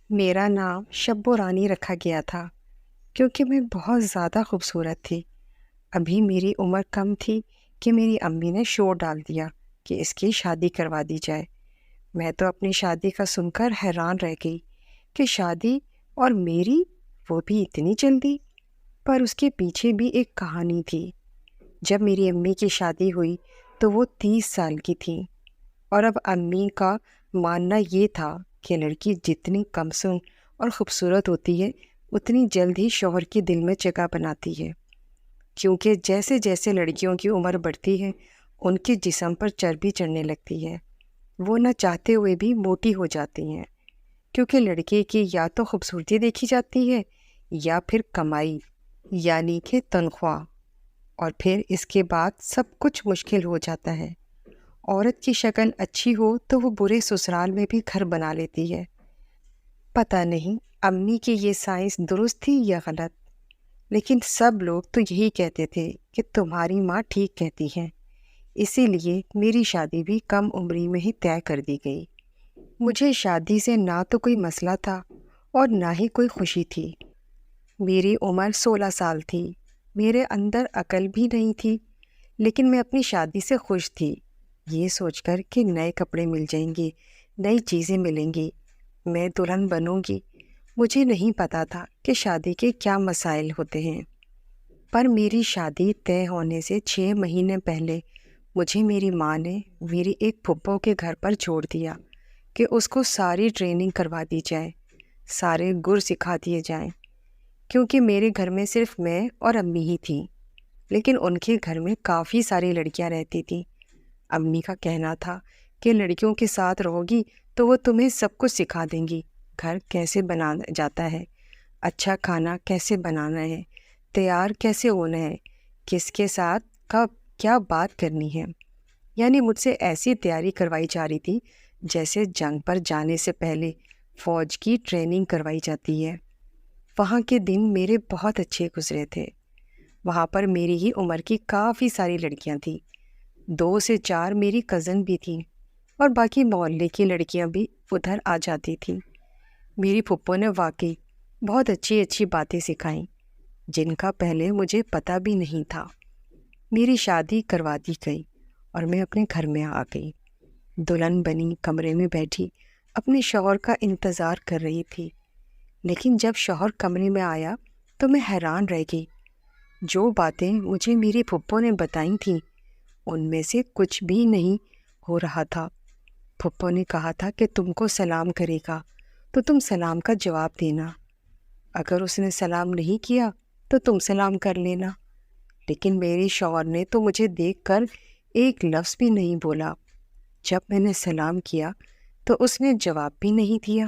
میرا نام شبو رانی رکھا گیا تھا کیونکہ میں بہت زیادہ خوبصورت تھی۔ ابھی میری عمر کم تھی کہ میری امی نے شور ڈال دیا کہ اس کی شادی کروا دی جائے۔ میں تو اپنی شادی کا سن کر حیران رہ گئی کہ شادی، اور میری، وہ بھی اتنی جلدی۔ پر اس کے پیچھے بھی ایک کہانی تھی۔ جب میری امی کی شادی ہوئی تو وہ 30 سال کی تھی، اور اب امی کا ماننا یہ تھا کہ لڑکی جتنی کمسن اور خوبصورت ہوتی ہے اتنی جلد ہی شوہر کے دل میں جگہ بناتی ہے، کیونکہ جیسے جیسے لڑکیوں کی عمر بڑھتی ہے ان کے جسم پر چربی چڑھنے لگتی ہے۔ وہ نہ چاہتے ہوئے بھی موٹی ہو جاتی ہیں، کیونکہ لڑکے کی یا تو خوبصورتی دیکھی جاتی ہے یا پھر کمائی، یعنی کہ تنخواہ، اور پھر اس کے بعد سب کچھ مشکل ہو جاتا ہے۔ عورت کی شکل اچھی ہو تو وہ برے سسرال میں بھی گھر بنا لیتی ہے۔ پتہ نہیں امی کی یہ سائنس درست تھی یا غلط، لیکن سب لوگ تو یہی کہتے تھے کہ تمہاری ماں ٹھیک کہتی ہے۔ اسی لیے میری شادی بھی کم عمری میں ہی طے کر دی گئی۔ مجھے شادی سے نہ تو کوئی مسئلہ تھا اور نہ ہی کوئی خوشی تھی۔ میری عمر 16 سال تھی، میرے اندر عقل بھی نہیں تھی، لیکن میں اپنی شادی سے خوش تھی، یہ سوچ کر کہ نئے کپڑے مل جائیں گے، نئی چیزیں ملیں گی، میں دلہن بنوں گی۔ مجھے نہیں پتا تھا کہ شادی کے کیا مسائل ہوتے ہیں۔ پر میری شادی طے ہونے سے 6 مہینے پہلے مجھے میری ماں نے میری ایک پھپھو کے گھر پر چھوڑ دیا کہ اس کو ساری ٹریننگ کروا دی جائے، سارے گر سکھا دیے جائیں، کیونکہ میرے گھر میں صرف میں اور امی ہی تھیں، لیکن ان کے گھر میں کافی ساری لڑکیاں رہتی تھیں۔ امی کا کہنا تھا کہ لڑکیوں کے ساتھ رہو گی تو وہ تمہیں سب کچھ سکھا دیں گی، گھر کیسے بنانا جاتا ہے، اچھا کھانا کیسے بنانا ہے، تیار کیسے ہونا ہے، کس کے ساتھ کب کیا بات کرنی ہے۔ یعنی مجھ سے ایسی تیاری کروائی جا رہی تھی جیسے جنگ پر جانے سے پہلے فوج کی ٹریننگ کروائی جاتی ہے۔ وہاں کے دن میرے بہت اچھے گزرے تھے۔ وہاں پر میری ہی عمر کی کافی ساری لڑکیاں تھیں، 2 سے 4 میری کزن بھی تھیں، اور باقی محلے کی لڑکیاں بھی ادھر آ جاتی تھیں۔ میری پھپھو نے واقعی بہت اچھی اچھی باتیں سکھائیں جن کا پہلے مجھے پتہ بھی نہیں تھا۔ میری شادی کروا دی گئی اور میں اپنے گھر میں آ گئی۔ دلہن بنی، کمرے میں بیٹھی اپنے شوہر کا انتظار کر رہی تھی، لیکن جب شوہر کمرے میں آیا تو میں حیران رہ گئی۔ جو باتیں مجھے میری پھپھو نے بتائی تھیں ان میں سے کچھ بھی نہیں ہو رہا تھا۔ پھپھو نے کہا تھا کہ تم کو سلام کرے گا تو تم سلام کا جواب دینا، اگر اس نے سلام نہیں کیا تو تم سلام کر لینا۔ لیکن میرے شوہر نے تو مجھے دیکھ کر ایک لفظ بھی نہیں بولا۔ جب میں نے سلام کیا تو اس نے جواب بھی نہیں دیا۔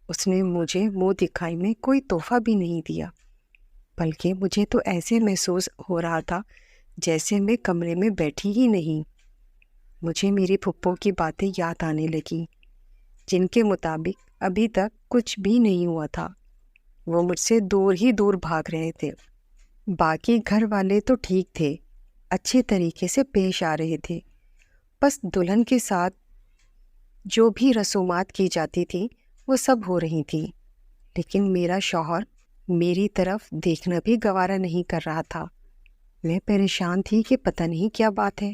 اس نے مجھے منہ دکھائی میں کوئی تحفہ بھی نہیں دیا، بلکہ مجھے تو ایسے محسوس ہو رہا تھا جیسے میں کمرے میں بیٹھی ہی نہیں۔ مجھے میری پھپھو کی باتیں یاد آنے لگیں، جن کے مطابق ابھی تک کچھ بھی نہیں ہوا تھا۔ وہ مجھ سے دور ہی دور بھاگ رہے تھے۔ باقی گھر والے تو ٹھیک تھے، اچھے طریقے سے پیش آ رہے تھے، بس دلہن کے ساتھ جو بھی رسومات کی جاتی تھی وہ سب ہو رہی تھیں، لیکن میرا شوہر میری طرف دیکھنا بھی گوارا نہیں کر رہا تھا۔ میں پریشان تھی کہ پتہ نہیں کیا بات ہے۔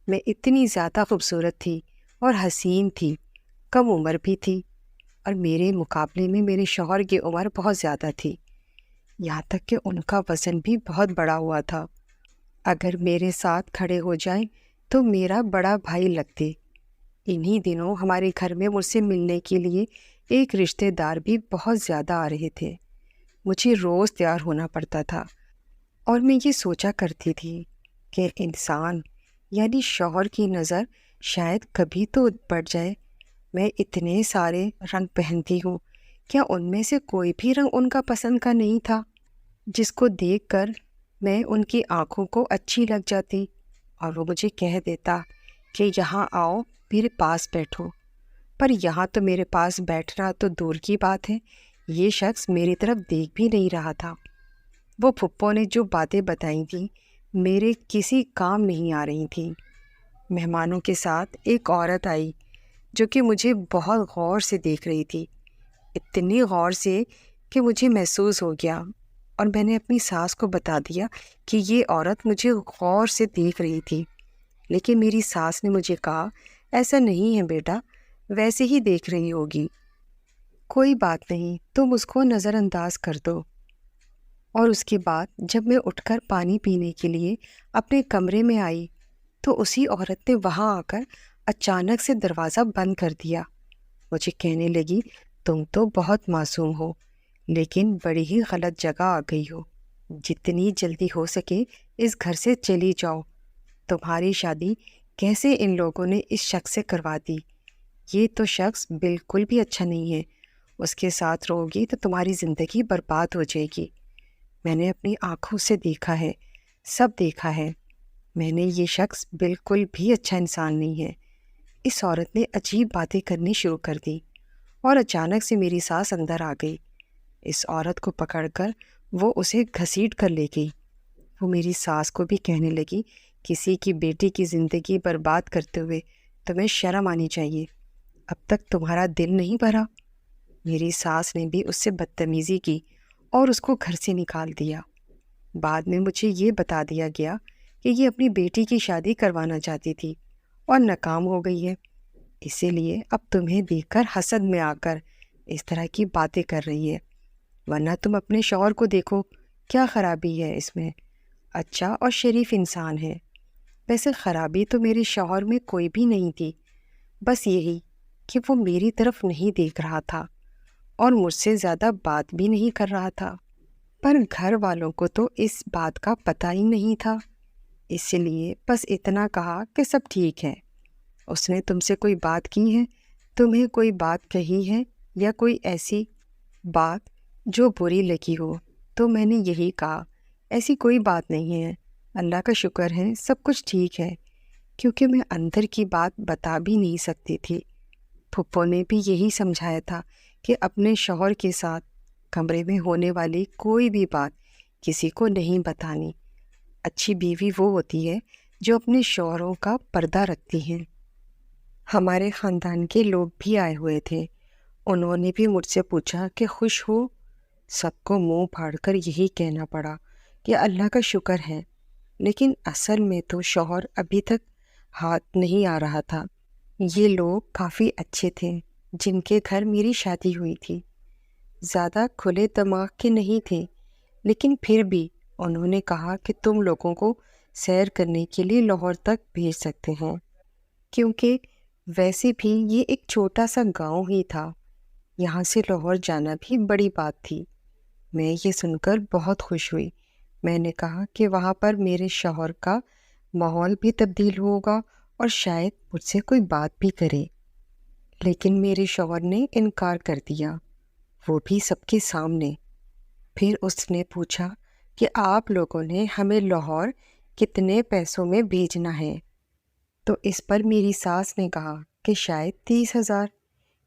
میں اتنی زیادہ خوبصورت تھی اور حسین تھی، کم عمر بھی تھی، اور میرے مقابلے میں میرے شوہر کی عمر بہت زیادہ تھی، یہاں تک کہ ان کا وزن بھی بہت بڑا ہوا تھا۔ اگر میرے ساتھ کھڑے ہو جائیں تو میرا بڑا بھائی لگتے۔ انہی دنوں ہمارے گھر میں مجھ سے ملنے کے لیے ایک رشتہ دار بھی بہت زیادہ آ رہے تھے۔ مجھے روز تیار ہونا پڑتا تھا، اور میں یہ سوچا کرتی تھی کہ انسان یعنی شوہر کی نظر شاید کبھی تو پڑ جائے۔ میں اتنے سارے رنگ پہنتی ہوں، کیا ان میں سے کوئی بھی رنگ ان کا پسند کا نہیں تھا جس کو دیکھ کر میں ان کی آنکھوں کو اچھی لگ جاتی، اور وہ مجھے کہہ دیتا کہ یہاں آؤ، میرے پاس بیٹھو۔ پر یہاں تو میرے پاس بیٹھنا تو دور کی بات ہے، یہ شخص میری طرف دیکھ بھی نہیں رہا تھا۔ وہ پھپھو نے جو باتیں بتائی تھیں میرے کسی کام نہیں آ رہی تھیں۔ مہمانوں کے ساتھ ایک عورت آئی جو کہ مجھے بہت غور سے دیکھ رہی تھی۔ اتنی غور سے کہ مجھے محسوس ہو گیا، اور میں نے اپنی ساس کو بتا دیا کہ یہ عورت مجھے غور سے دیکھ رہی تھی۔ لیکن میری ساس نے مجھے کہا، ایسا نہیں ہے بیٹا، ویسے ہی دیکھ رہی ہوگی، کوئی بات نہیں، تم اس کو نظر انداز کر دو۔ اور اس کے بعد جب میں اٹھ کر پانی پینے کے لیے اپنے کمرے میں آئی تو اسی عورت نے وہاں آ کر اچانک سے دروازہ بند کر دیا۔ مجھے کہنے لگی، تم تو بہت معصوم ہو، لیکن بڑی ہی غلط جگہ آ گئی ہو، جتنی جلدی ہو سکے اس گھر سے چلی جاؤ۔ تمہاری شادی کیسے ان لوگوں نے اس شخص سے کروا دی؟ یہ تو شخص بالکل بھی اچھا نہیں ہے، اس کے ساتھ رہو گی تو تمہاری زندگی برباد ہو جائے گی۔ میں نے اپنی آنکھوں سے دیکھا ہے، سب دیکھا ہے، میں نے یہ شخص بالکل بھی اچھا انسان نہیں ہے۔ اس عورت نے عجیب باتیں کرنی شروع کر دی، اور اچانک سے میری ساس اندر آ گئی۔ اس عورت کو پکڑ کر وہ اسے گھسیٹ کر لے گئی۔ وہ میری ساس کو بھی کہنے لگی، کسی کی بیٹی کی زندگی برباد کرتے ہوئے تمہیں شرم آنی چاہیے، اب تک تمہارا دل نہیں بھرا؟ میری ساس نے بھی اس سے بدتمیزی کی اور اس کو گھر سے نکال دیا۔ بعد میں مجھے یہ بتا دیا گیا کہ یہ اپنی بیٹی کی شادی کروانا چاہتی تھی اور ناکام ہو گئی ہے، اسی لیے اب تمہیں دیکھ کر حسد میں آ کر اس طرح کی باتیں کر رہی ہے، ورنہ تم اپنے شوہر کو دیکھو، کیا خرابی ہے اس میں؟ اچھا اور شریف انسان ہے۔ ویسے خرابی تو میرے شوہر میں کوئی بھی نہیں تھی، بس یہی کہ وہ میری طرف نہیں دیکھ رہا تھا اور مجھ سے زیادہ بات بھی نہیں کر رہا تھا۔ پر گھر والوں کو تو اس بات کا پتہ ہی نہیں تھا، اس لیے بس اتنا کہا کہ سب ٹھیک ہے۔ اس نے تم سے کوئی بات کی ہے؟ تمہیں کوئی بات کہی ہے یا کوئی ایسی بات جو بری لگی ہو؟ تو میں نے یہی کہا، ایسی کوئی بات نہیں ہے، اللہ کا شکر ہے سب کچھ ٹھیک ہے، کیونکہ میں اندر کی بات بتا بھی نہیں سکتی تھی۔ پھپھو نے بھی یہی سمجھایا تھا کہ اپنے شوہر کے ساتھ کمرے میں ہونے والی کوئی بھی بات کسی کو نہیں بتانی۔ اچھی بیوی وہ ہوتی ہے جو اپنے شوہروں کا پردہ رکھتی ہیں۔ ہمارے خاندان کے لوگ بھی آئے ہوئے تھے، انہوں نے بھی مجھ سے پوچھا کہ خوش ہو؟ سب کو منہ پھاڑ کر یہی کہنا پڑا کہ اللہ کا شکر ہے، لیکن اصل میں تو شوہر ابھی تک ہاتھ نہیں آ رہا تھا۔ یہ لوگ کافی اچھے تھے جن کے گھر میری شادی ہوئی تھی، زیادہ کھلے دماغ کے نہیں تھے، لیکن پھر بھی انہوں نے کہا کہ تم لوگوں کو سیر کرنے کے لیے لاہور تک بھیج سکتے ہیں، کیونکہ ویسے بھی یہ ایک چھوٹا سا گاؤں ہی تھا، یہاں سے لاہور جانا بھی بڑی بات تھی۔ میں یہ سن کر بہت خوش ہوئی۔ میں نے کہا کہ وہاں پر میرے شوہر کا ماحول بھی تبدیل ہوگا اور شاید مجھ سے کوئی بات بھی کرے، لیکن میرے شوہر نے انکار کر دیا، وہ بھی سب کے سامنے۔ پھر اس نے پوچھا کہ آپ لوگوں نے ہمیں لاہور کتنے پیسوں میں بھیجنا ہے؟ تو اس پر میری ساس نے کہا کہ شاید 30,000،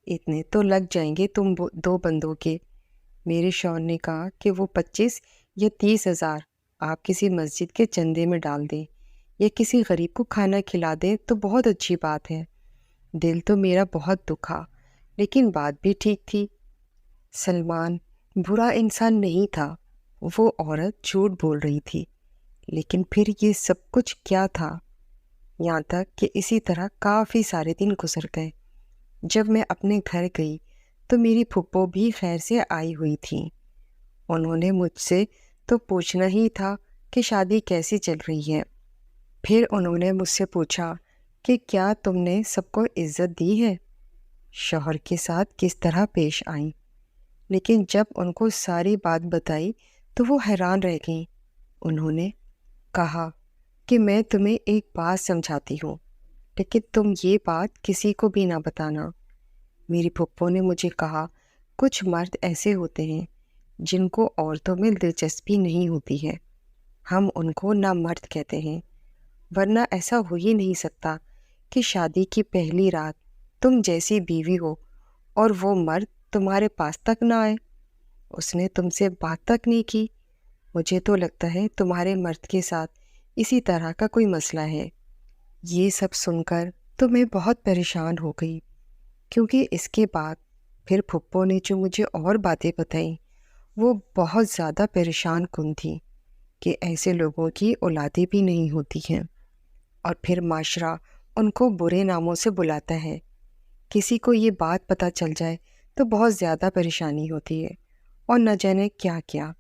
اتنے تو لگ جائیں گے تم دو بندوں کے۔ میرے شوہر نے کہا کہ وہ 25 یا 30,000 آپ کسی مسجد کے چندے میں ڈال دیں یا کسی غریب کو کھانا کھلا دیں تو بہت اچھی بات ہے۔ دل تو میرا بہت دکھا، لیکن بات بھی ٹھیک تھی۔ سلمان برا انسان نہیں تھا، وہ عورت جھوٹ بول رہی تھی، لیکن پھر یہ سب کچھ کیا تھا؟ یہاں تک کہ اسی طرح کافی سارے دن گزر گئے۔ جب میں اپنے گھر گئی تو میری پھپھو بھی خیر سے آئی ہوئی تھیں۔ انہوں نے مجھ سے تو پوچھنا ہی تھا کہ شادی کیسی چل رہی ہے۔ پھر انہوں نے مجھ سے پوچھا کہ کیا تم نے سب کو عزت دی ہے، شوہر کے ساتھ کس طرح پیش آئیں۔ لیکن جب ان کو ساری بات بتائی تو وہ حیران رہ گئیں۔ انہوں نے کہا کہ میں تمہیں ایک بات سمجھاتی ہوں، لیکن تم یہ بات کسی کو بھی نہ بتانا۔ میری پھپھو نے مجھے کہا، کچھ مرد ایسے ہوتے ہیں جن کو عورتوں میں دلچسپی نہیں ہوتی ہے، ہم ان کو نامرد کہتے ہیں، ورنہ ایسا ہو ہی نہیں سکتا کہ شادی کی پہلی رات تم جیسی بیوی ہو اور وہ مرد تمہارے پاس تک نہ آئے، اس نے تم سے بات تک نہیں کی۔ مجھے تو لگتا ہے تمہارے مرد کے ساتھ اسی طرح کا کوئی مسئلہ ہے۔ یہ سب سن کر تو میں بہت پریشان ہو گئی، کیونکہ اس کے بعد پھر پھپھو نے جو مجھے اور باتیں بتائیں وہ بہت زیادہ پریشان کن تھیں کہ ایسے لوگوں کی اولادیں بھی نہیں ہوتی ہیں، اور پھر معاشرہ ان کو برے ناموں سے بلاتا ہے۔ کسی کو یہ بات پتہ چل جائے تو بہت زیادہ پریشانی ہوتی ہے، اور نہ جانے کیا کیا۔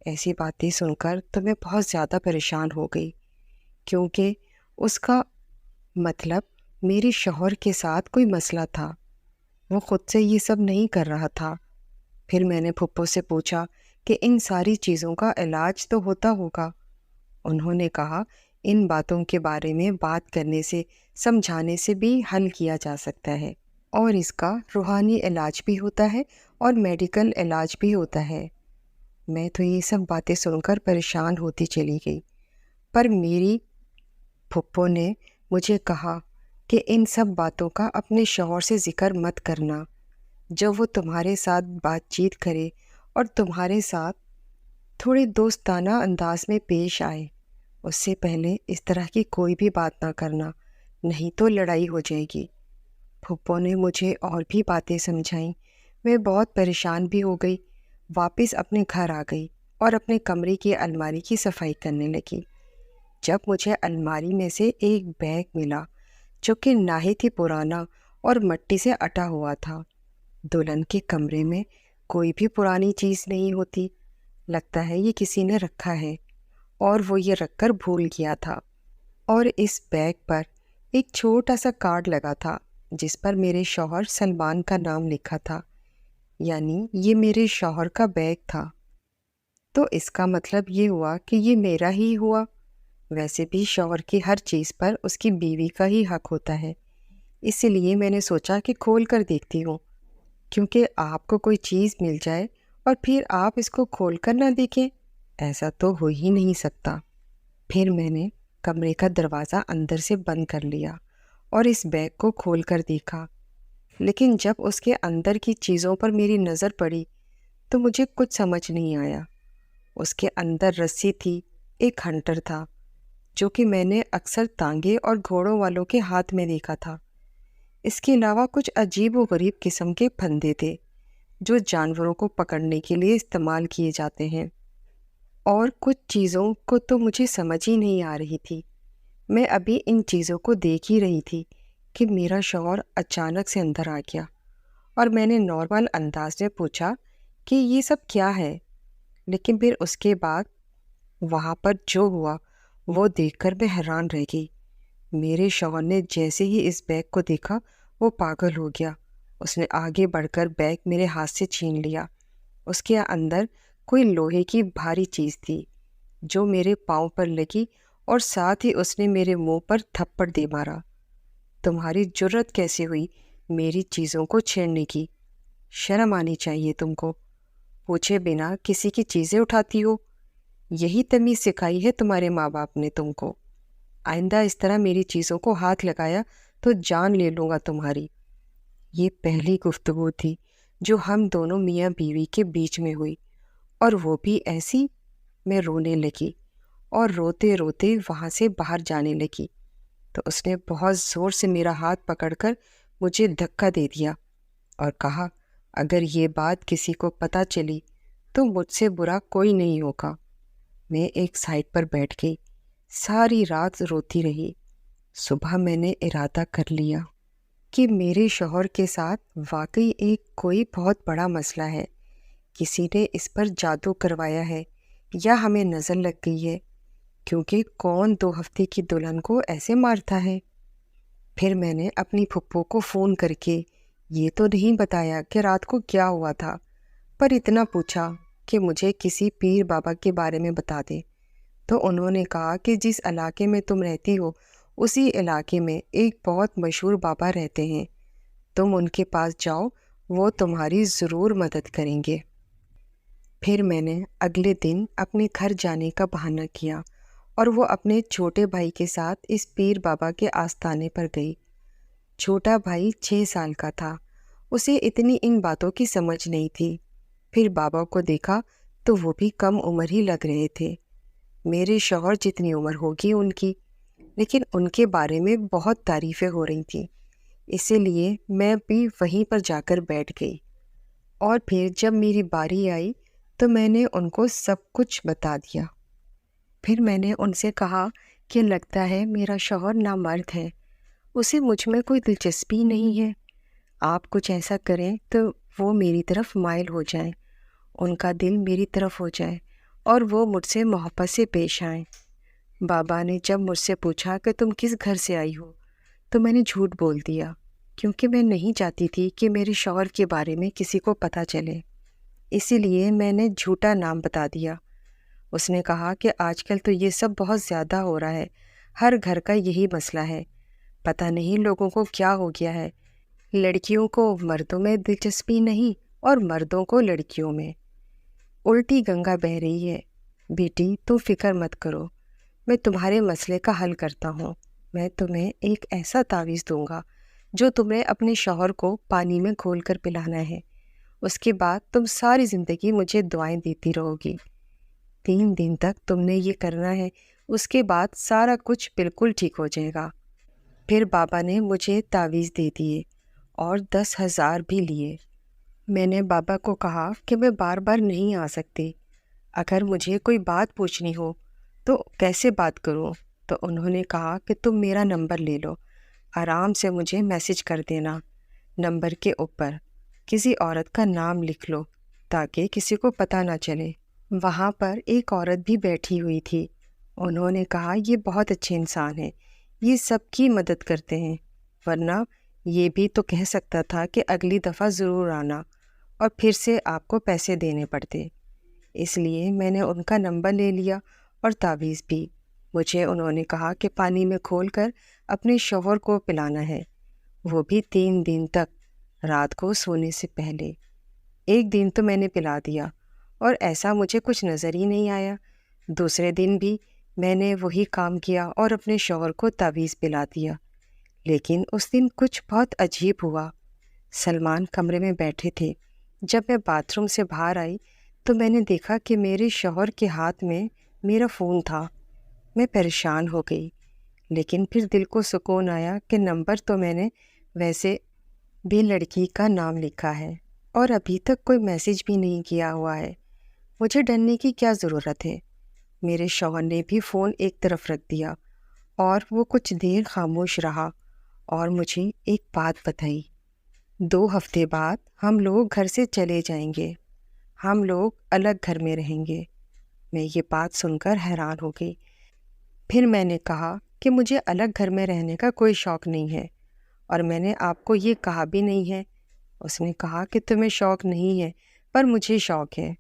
ایسی باتیں سن کر تو میں بہت زیادہ پریشان ہو گئی، کیونکہ اس کا مطلب میرے شوہر کے ساتھ کوئی مسئلہ تھا، وہ خود سے یہ سب نہیں کر رہا تھا۔ پھر میں نے پھپھو سے پوچھا کہ ان ساری چیزوں کا علاج تو ہوتا ہوگا۔ انہوں نے کہا ان باتوں کے بارے میں بات کرنے سے، سمجھانے سے بھی حل کیا جا سکتا ہے، اور اس کا روحانی علاج بھی ہوتا ہے اور میڈیکل علاج بھی ہوتا ہے۔ میں تو یہ سب باتیں سن کر پریشان ہوتی چلی گئی، پر میری پھپھو نے مجھے کہا کہ ان سب باتوں کا اپنے شوہر سے ذکر مت کرنا۔ جب وہ تمہارے ساتھ بات چیت کرے اور تمہارے ساتھ تھوڑے دوستانہ انداز میں پیش آئے، اس سے پہلے اس طرح کی کوئی بھی بات نہ کرنا، نہیں تو لڑائی ہو جائے گی۔ پھپھو نے مجھے اور بھی باتیں سمجھائیں۔ میں بہت پریشان بھی ہو گئی، واپس اپنے گھر آ گئی اور اپنے کمرے کی الماری کی صفائی کرنے لگی۔ جب مجھے الماری میں سے ایک بیگ ملا جو کہ نہایت ہی پرانا اور مٹی سے اٹا ہوا تھا۔ دلہن کے کمرے میں کوئی بھی پرانی چیز نہیں ہوتی، لگتا ہے یہ کسی نے رکھا ہے، اور وہ یہ رکھ کر بھول گیا تھا۔ اور اس بیگ پر ایک چھوٹا سا کارڈ لگا تھا جس پر میرے شوہر سلمان کا نام لکھا تھا، یعنی یہ میرے شوہر کا بیگ تھا۔ تو اس کا مطلب یہ ہوا کہ یہ میرا ہی ہوا۔ ویسے بھی شوہر کی ہر چیز پر اس کی بیوی کا ہی حق ہوتا ہے، اسی لیے میں نے سوچا کہ کھول کر دیکھتی ہوں، کیونکہ آپ کو کوئی چیز مل جائے اور پھر آپ اس کو کھول کر نہ دیکھیں، ایسا تو ہو ہی نہیں سکتا۔ پھر میں نے کمرے کا دروازہ اندر سے بند کر لیا اور اس بیگ کو کھول کر دیکھا، لیکن جب اس کے اندر کی چیزوں پر میری نظر پڑی تو مجھے کچھ سمجھ نہیں آیا۔ اس کے اندر رسی تھی، ایک ہنٹر تھا جو کہ میں نے اکثر تانگے اور گھوڑوں والوں کے ہاتھ میں دیکھا تھا۔ اس کے علاوہ کچھ عجیب و غریب قسم کے پھندے تھے جو جانوروں کو پکڑنے کے لیے استعمال کیے جاتے ہیں، اور کچھ چیزوں کو تو مجھے سمجھ ہی نہیں آ رہی تھی۔ میں ابھی ان چیزوں کو دیکھ ہی رہی تھی کہ میرا شوہر اچانک سے اندر آ گیا، اور میں نے نارمل انداز میں پوچھا کہ یہ سب کیا ہے، لیکن پھر اس کے بعد وہاں پر جو ہوا وہ دیکھ کر میں حیران رہ گئی۔ میرے شوہر نے جیسے ہی اس بیگ کو دیکھا وہ پاگل ہو گیا۔ اس نے آگے بڑھ کر بیگ میرے ہاتھ سے چھین لیا۔ اس کے اندر کوئی لوہے کی بھاری چیز تھی جو میرے پاؤں پر لگی، اور ساتھ ہی اس نے میرے منہ پر تھپڑ دے مارا۔ تمہاری جرت کیسے ہوئی میری چیزوں کو چھیڑنے کی؟ شرم آنی چاہیے تم کو، پوچھے بنا کسی کی چیزیں اٹھاتی ہو۔ یہی تمیز سکھائی ہے تمہارے ماں باپ نے تم کو؟ آئندہ اس طرح میری چیزوں کو ہاتھ لگایا تو جان لے لوں گا تمہاری۔ یہ پہلی گفتگو تھی جو ہم دونوں میاں بیوی کے بیچ میں ہوئی، اور وہ بھی ایسی۔ میں رونے لگی اور روتے روتے وہاں سے باہر جانے لگی تو اس نے بہت زور سے میرا ہاتھ پکڑ کر مجھے دھکا دے دیا اور کہا، اگر یہ بات کسی کو پتہ چلی تو مجھ سے برا کوئی نہیں ہوگا۔ میں ایک سائڈ پر بیٹھ گئی، ساری رات روتی رہی۔ صبح میں نے ارادہ کر لیا کہ میرے شوہر کے ساتھ واقعی ایک کوئی بہت بڑا مسئلہ ہے، کسی نے اس پر جادو کروایا ہے یا ہمیں نظر لگ گئی ہے، کیونکہ کون 2 ہفتے کی دلہن کو ایسے مارتا ہے۔ پھر میں نے اپنی پھپھو کو فون کر کے یہ تو نہیں بتایا کہ رات کو کیا ہوا تھا، پر اتنا پوچھا کہ مجھے کسی پیر بابا کے بارے میں بتا دے، تو انہوں نے کہا کہ جس علاقے میں تم رہتی ہو اسی علاقے میں ایک بہت مشہور بابا رہتے ہیں، تم ان کے پاس جاؤ، وہ تمہاری ضرور مدد کریں گے۔ پھر میں نے اگلے دن اپنے گھر جانے کا بہانہ کیا اور وہ اپنے چھوٹے بھائی کے ساتھ اس پیر بابا کے آستانے پر گئی۔ چھوٹا بھائی 6 سال کا تھا، اسے اتنی ان باتوں کی سمجھ نہیں تھی۔ پھر بابا کو دیکھا تو وہ بھی کم عمر ہی لگ رہے تھے، میرے شوہر جتنی عمر ہوگی ان کی، لیکن ان کے بارے میں بہت تعریفیں ہو رہی تھیں، اسی لیے میں بھی وہیں پر جا کر بیٹھ گئی اور پھر جب میری باری آئی تو میں نے ان کو سب کچھ بتا دیا۔ پھر میں نے ان سے کہا کہ لگتا ہے میرا شوہر نامرد ہے، اسے مجھ میں کوئی دلچسپی نہیں ہے۔ آپ کچھ ایسا کریں تو وہ میری طرف مائل ہو جائیں، ان کا دل میری طرف ہو جائے اور وہ مجھ سے محبت سے پیش آئیں۔ بابا نے جب مجھ سے پوچھا کہ تم کس گھر سے آئی ہو تو میں نے جھوٹ بول دیا، کیونکہ میں نہیں چاہتی تھی کہ میرے شوہر کے بارے میں کسی کو پتہ چلے، اسی لیے میں نے جھوٹا نام بتا دیا۔ اس نے کہا کہ آج کل تو یہ سب بہت زیادہ ہو رہا ہے، ہر گھر کا یہی مسئلہ ہے، پتہ نہیں لوگوں کو کیا ہو گیا ہے، لڑکیوں کو مردوں میں دلچسپی نہیں اور مردوں کو لڑکیوں میں۔ الٹی گنگا بہہ رہی ہے۔ بیٹی تم فکر مت کرو، میں تمہارے مسئلے کا حل کرتا ہوں۔ میں تمہیں ایک ایسا تعویذ دوں گا جو تمہیں اپنے شوہر کو پانی میں گھول کر پلانا ہے، اس کے بعد تم ساری زندگی مجھے دعائیں دیتی رہو گی۔ 3 دن تک تم نے یہ کرنا ہے، اس کے بعد سارا کچھ بالکل ٹھیک ہو جائے گا۔ پھر بابا نے مجھے تعویذ دے دیے اور 10,000 بھی لیے۔ میں نے بابا کو کہا کہ میں بار بار نہیں آ سکتی، اگر مجھے کوئی بات پوچھنی ہو تو کیسے بات کروں؟ تو انہوں نے کہا کہ تم میرا نمبر لے لو، آرام سے مجھے میسج کر دینا، نمبر کے اوپر کسی عورت کا نام لکھ لو تاکہ کسی کو پتہ نہ چلے۔ وہاں پر ایک عورت بھی بیٹھی ہوئی تھی، انہوں نے کہا یہ بہت اچھے انسان ہیں، یہ سب کی مدد کرتے ہیں، ورنہ یہ بھی تو کہہ سکتا تھا کہ اگلی دفعہ ضرور آنا اور پھر سے آپ کو پیسے دینے پڑتے۔ اس لیے میں نے ان کا نمبر لے لیا اور تعویذ بھی۔ مجھے انہوں نے کہا کہ پانی میں کھول کر اپنے شوہر کو پلانا ہے، وہ بھی 3 دن تک، رات کو سونے سے پہلے۔ ایک دن تو میں نے پلا دیا اور ایسا مجھے کچھ نظر ہی نہیں آیا۔ دوسرے دن بھی میں نے وہی کام کیا اور اپنے شوہر کو تعویذ پلا دیا، لیکن اس دن کچھ بہت عجیب ہوا۔ سلمان کمرے میں بیٹھے تھے، جب میں باتھ روم سے باہر آئی تو میں نے دیکھا کہ میرے شوہر کے ہاتھ میں میرا فون تھا۔ میں پریشان ہو گئی، لیکن پھر دل کو سکون آیا کہ نمبر تو میں نے ویسے بھی لڑکی کا نام لکھا ہے اور ابھی تک کوئی میسج بھی نہیں کیا ہوا ہے، مجھے ڈرنے کی کیا ضرورت ہے۔ میرے شوہر نے بھی فون ایک طرف رکھ دیا اور وہ کچھ دیر خاموش رہا اور مجھے ایک بات بتائی۔ 2 ہفتے بعد ہم لوگ گھر سے چلے جائیں گے، ہم لوگ الگ گھر میں رہیں گے۔ میں یہ بات سن کر حیران ہو گئی۔ پھر میں نے کہا کہ مجھے الگ گھر میں رہنے کا کوئی شوق نہیں ہے اور میں نے آپ کو یہ کہا بھی نہیں ہے۔ اس نے کہا کہ تمہیں شوق نہیں ہے پر مجھے شوق ہے۔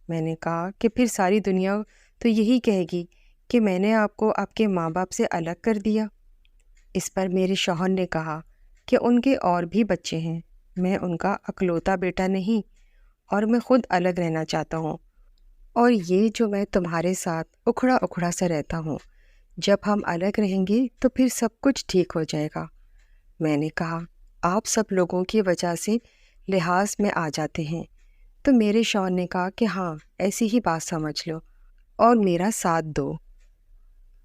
میں نے کہا کہ پھر ساری دنیا تو یہی کہے گی کہ میں نے آپ کو آپ کے ماں باپ سے الگ کر دیا۔ اس پر میرے شوہر نے کہا کہ ان کے اور بھی بچے ہیں، میں ان کا اکلوتا بیٹا نہیں اور میں خود الگ رہنا چاہتا ہوں، اور یہ جو میں تمہارے ساتھ اکھڑا اکھڑا سا رہتا ہوں، جب ہم الگ رہیں گے تو پھر سب کچھ ٹھیک ہو جائے گا۔ میں نے کہا آپ سب لوگوں کی وجہ سے لحاظ میں آ جاتے ہیں، تو میرے شوہر نے کہا کہ ہاں ایسی ہی بات سمجھ لو اور میرا ساتھ دو۔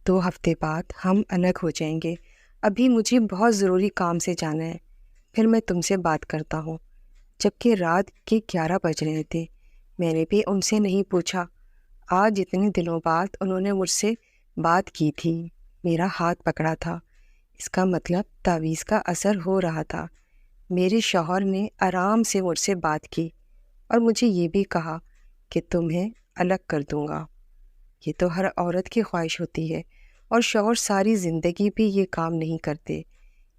2 ہفتے بعد ہم الگ ہو جائیں گے، ابھی مجھے بہت ضروری کام سے جانا ہے، پھر میں تم سے بات کرتا ہوں۔ جبکہ رات کے 11 بج رہے تھے، میں نے بھی ان سے نہیں پوچھا۔ آج اتنے دنوں بعد انہوں نے مجھ سے بات کی تھی، میرا ہاتھ پکڑا تھا، اس کا مطلب تعویذ کا اثر ہو رہا تھا۔ میرے شوہر نے آرام سے مجھ سے بات کی اور مجھے یہ بھی کہا کہ تمہیں الگ کر دوں گا۔ یہ تو ہر عورت کی خواہش ہوتی ہے اور شوہر ساری زندگی بھی یہ کام نہیں کرتے۔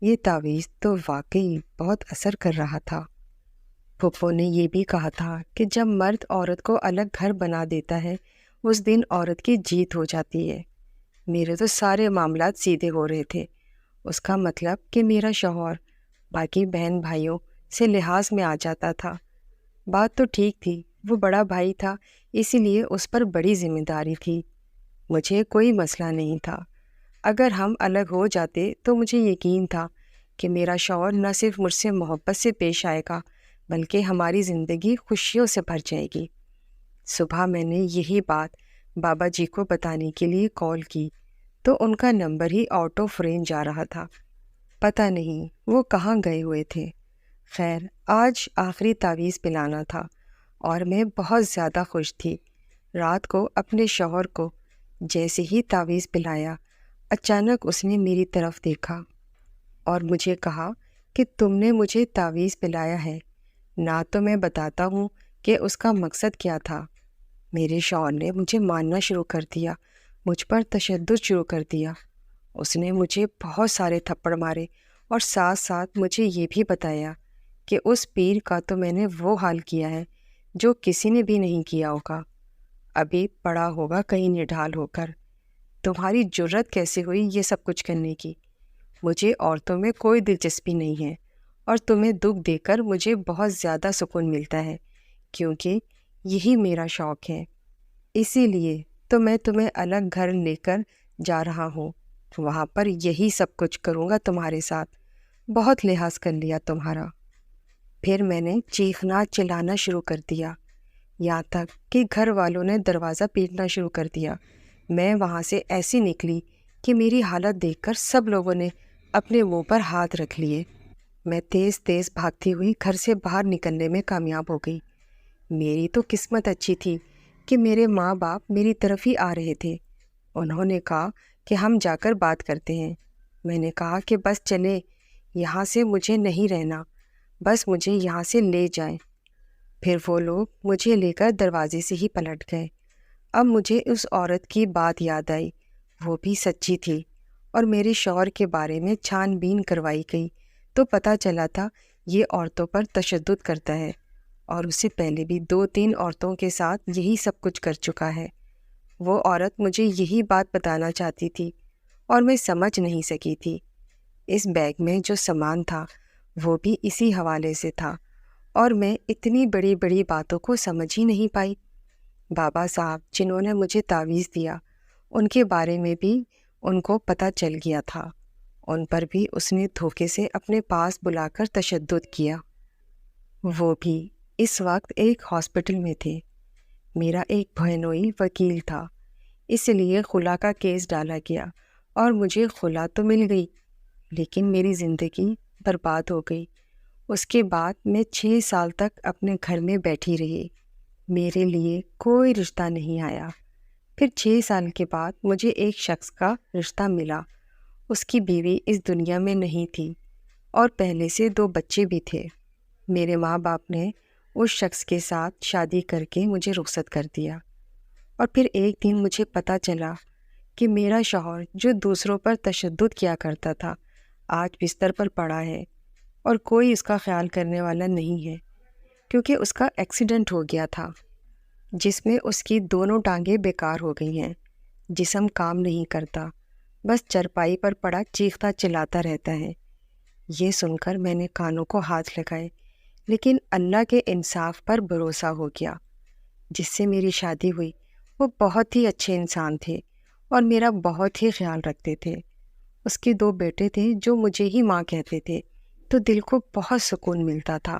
یہ تعویذ تو واقعی بہت اثر کر رہا تھا۔ پھپھو نے یہ بھی کہا تھا کہ جب مرد عورت کو الگ گھر بنا دیتا ہے اس دن عورت کی جیت ہو جاتی ہے۔ میرے تو سارے معاملات سیدھے ہو رہے تھے، اس کا مطلب کہ میرا شوہر باقی بہن بھائیوں سے لحاظ میں آ جاتا تھا۔ بات تو ٹھیک تھی، وہ بڑا بھائی تھا، اسی لیے اس پر بڑی ذمہ داری تھی، مجھے کوئی مسئلہ نہیں تھا۔ اگر ہم الگ ہو جاتے تو مجھے یقین تھا کہ میرا شوہر نہ صرف مجھ سے محبت سے پیش آئے گا بلکہ ہماری زندگی خوشیوں سے بھر جائے گی۔ صبح میں نے یہی بات بابا جی کو بتانے کے لیے کال کی تو ان کا نمبر ہی آؤٹ آف رینج آ رہا تھا، پتہ نہیں وہ کہاں گئے ہوئے تھے۔ خیر، آج آخری تعویذ پلانا تھا اور میں بہت زیادہ خوش تھی۔ رات کو اپنے شوہر کو جیسے ہی تعویذ پلایا، اچانک اس نے میری طرف دیکھا اور مجھے کہا کہ تم نے مجھے تعویذ پلایا ہے، نہ تو میں بتاتا ہوں کہ اس کا مقصد کیا تھا۔ میرے شوہر نے مجھے مارنا شروع کر دیا، مجھ پر تشدد شروع کر دیا۔ اس نے مجھے بہت سارے تھپڑ مارے اور ساتھ ساتھ مجھے یہ بھی بتایا کہ اس پیر کا تو میں نے وہ حال کیا ہے جو کسی نے بھی نہیں کیا ہوگا، ابھی پڑا ہوگا کہیں نڈھال ہو کر۔ تمہاری جرت کیسے ہوئی یہ سب کچھ کرنے کی؟ مجھے عورتوں میں کوئی دلچسپی نہیں ہے اور تمہیں دکھ دے کر مجھے بہت زیادہ سکون ملتا ہے، کیونکہ یہی میرا شوق ہے۔ اسی لیے تو میں تمہیں الگ گھر لے کر جا رہا ہوں، وہاں پر یہی سب کچھ کروں گا تمہارے ساتھ۔ بہت لحاظ کر لیا تمہارا۔ پھر میں نے چیخنا چلانا شروع کر دیا، یہاں تک کہ گھر والوں نے دروازہ پیٹنا شروع کر دیا۔ میں وہاں سے ایسی نکلی کہ میری حالت دیکھ کر سب لوگوں نے اپنے منہ پر ہاتھ رکھ لیے۔ میں تیز تیز بھاگتی ہوئی گھر سے باہر نکلنے میں کامیاب ہو گئی۔ میری تو قسمت اچھی تھی کہ میرے ماں باپ میری طرف ہی آ رہے تھے۔ انہوں نے کہا کہ ہم جا کر بات کرتے ہیں۔ میں نے کہا کہ بس چلے، یہاں سے مجھے نہیں رہنا، بس مجھے یہاں سے لے جائیں۔ پھر وہ لوگ مجھے لے کر دروازے سے ہی پلٹ گئے۔ اب مجھے اس عورت کی بات یاد آئی، وہ بھی سچی تھی، اور میرے شوہر کے بارے میں چھان بین کروائی گئی تو پتہ چلا تھا یہ عورتوں پر تشدد کرتا ہے، اور اس سے پہلے بھی 2-3 عورتوں کے ساتھ یہی سب کچھ کر چکا ہے۔ وہ عورت مجھے یہی بات بتانا چاہتی تھی اور میں سمجھ نہیں سکی تھی۔ اس بیگ میں جو سامان تھا وہ بھی اسی حوالے سے تھا، اور میں اتنی بڑی بڑی باتوں کو سمجھ ہی نہیں پائی۔ بابا صاحب جنہوں نے مجھے تعویذ دیا، ان کے بارے میں بھی ان کو پتہ چل گیا تھا، ان پر بھی اس نے دھوکے سے اپنے پاس بلا کر تشدد کیا۔ وہ بھی اس وقت ایک ہاسپٹل میں تھے۔ میرا ایک بہنوئی وکیل تھا، اس لیے خلا کا کیس ڈالا گیا اور مجھے خلا تو مل گئی، لیکن میری زندگی برباد ہو گئی۔ اس کے بعد میں 6 سال تک اپنے گھر میں بیٹھی رہی، میرے لیے کوئی رشتہ نہیں آیا۔ پھر 6 سال کے بعد مجھے ایک شخص کا رشتہ ملا۔ اس کی بیوی اس دنیا میں نہیں تھی اور پہلے سے 2 بچے بھی تھے۔ میرے ماں باپ نے اس شخص کے ساتھ شادی کر کے مجھے رخصت کر دیا، اور پھر ایک دن مجھے پتہ چلا کہ میرا شوہر جو دوسروں پر تشدد کیا کرتا تھا آج بستر پر پڑا ہے، اور کوئی اس کا خیال کرنے والا نہیں ہے، کیونکہ اس کا ایکسیڈنٹ ہو گیا تھا جس میں اس کی دونوں ٹانگیں بیکار ہو گئی ہیں، جسم کام نہیں کرتا، بس چرپائی پر پڑا چیختا چلاتا رہتا ہے۔ یہ سن کر میں نے کانوں کو ہاتھ لگائے، لیکن اللہ کے انصاف پر بھروسہ ہو گیا۔ جس سے میری شادی ہوئی وہ بہت ہی اچھے انسان تھے اور میرا بہت ہی خیال رکھتے تھے۔ اس کے 2 بیٹے تھے جو مجھے ہی ماں کہتے تھے، تو دل کو بہت سکون ملتا تھا۔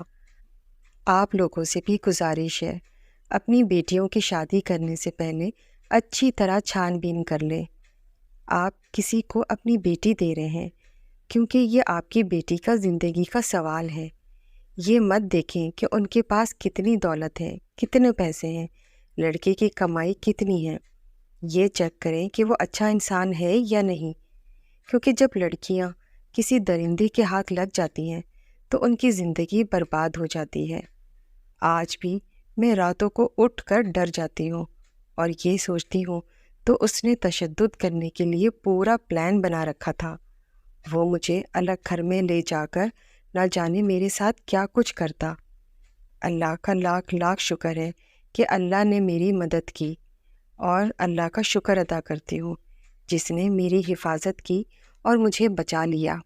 آپ لوگوں سے بھی گزارش ہے، اپنی بیٹیوں کی شادی کرنے سے پہلے اچھی طرح چھان بین کر لیں۔ آپ کسی کو اپنی بیٹی دے رہے ہیں کیونکہ یہ آپ کی بیٹی کا زندگی کا سوال ہے۔ یہ مت دیکھیں کہ ان کے پاس کتنی دولت ہے، کتنے پیسے ہیں، لڑکے کی کمائی کتنی ہے۔ یہ چیک کریں کہ وہ اچھا انسان ہے یا نہیں، کیونکہ جب لڑکیاں کسی درندے کے ہاتھ لگ جاتی ہیں تو ان کی زندگی برباد ہو جاتی ہے۔ آج بھی میں راتوں کو اٹھ کر ڈر جاتی ہوں اور یہ سوچتی ہوں تو اس نے تشدد کرنے کے لیے پورا پلان بنا رکھا تھا۔ وہ مجھے الگ گھر میں لے جا کر نہ جانے میرے ساتھ کیا کچھ کرتا۔ اللہ کا لاکھ لاکھ شکر ہے کہ اللہ نے میری مدد کی، اور اللہ کا شکر ادا کرتی ہوں جس نے میری حفاظت کی اور مجھے بچا لیا۔